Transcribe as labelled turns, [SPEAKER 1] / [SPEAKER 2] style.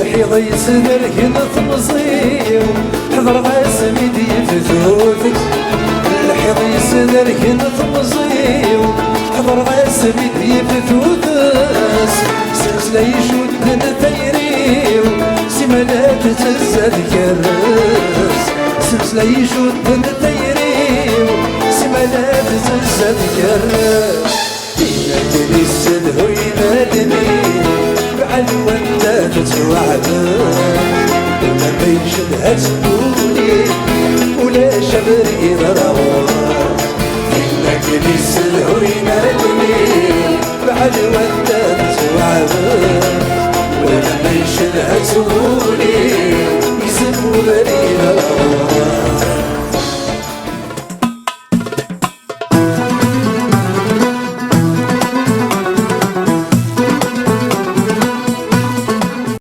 [SPEAKER 1] الحيض يسدر كنا تمزيو حضر غاسمي دي فتوتك الحيض يسدر كنا تمزيو حضر غاسمي دي فتوتس سلسلة يشد نتيريو سمالات تزاد كرس سلسلة يشد نتيريو سمالات تزاد كرس ينادي السلهو ينادني بعد وانت تتوعدك وما بيشدها تقولي ولا شبر يضربك ينادي السلهو ينادني بعد وانت تتوعدك وما بيشدها تقولي يسبوا